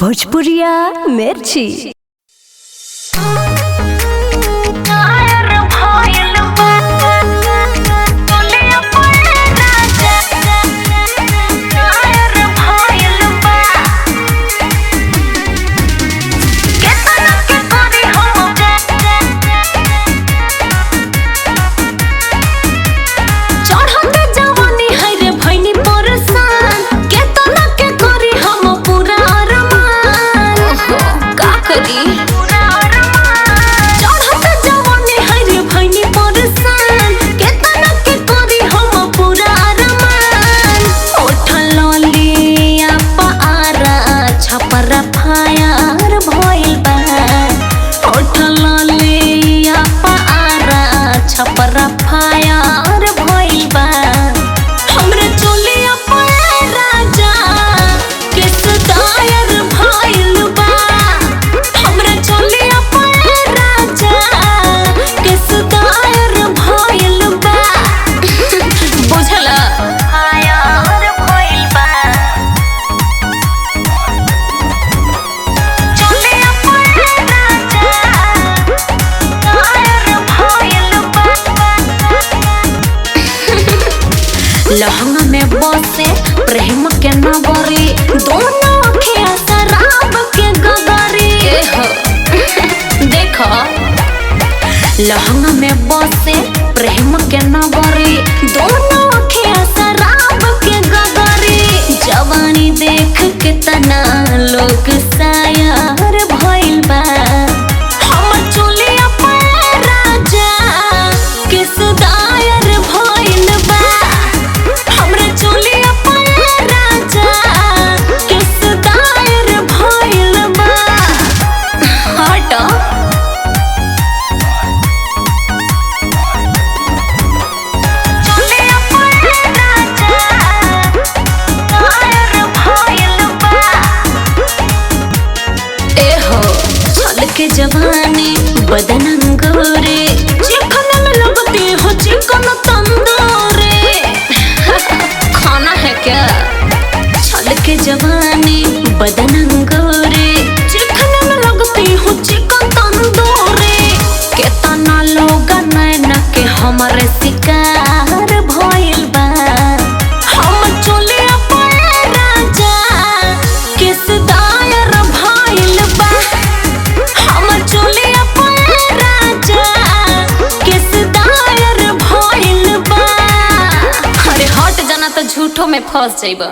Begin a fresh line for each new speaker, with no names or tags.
भोजपुरिया मिर्ची।
छपरा फायर भइल बा हमरे चोलिया पे राजा केस दायर भइल बा हमरे चोलिया पे राजा केस दायर भइल बा बुझला फायर भइल बा चोलिया पे राजा लहंगा में बसे प्रेम के नगरी दोनों अखियां शराब के गगरी देखो लहंगा में बसे प्रेम के नगरी दोनों अखियां शराब के गगरी जवानी देख के तना लोग शायर भइल बा हमर चोलिया पे राजा किस दायर भइल बा के जवानी बदन अंगूरे चिकन में लगती हो चिकन तंदूरे खाना है क्या छल के जवानी बदन अंगूरे चिकन में लगती हो चिकन तंदूरे केतना लोग नैना के हमारे शिकार भइल बा हम चोलिया पे राजा किस दायर भइल बा चोलिया पे राजा किस दायर भइल बा अरे हट जाना तो झूठो में फंस जाइबा।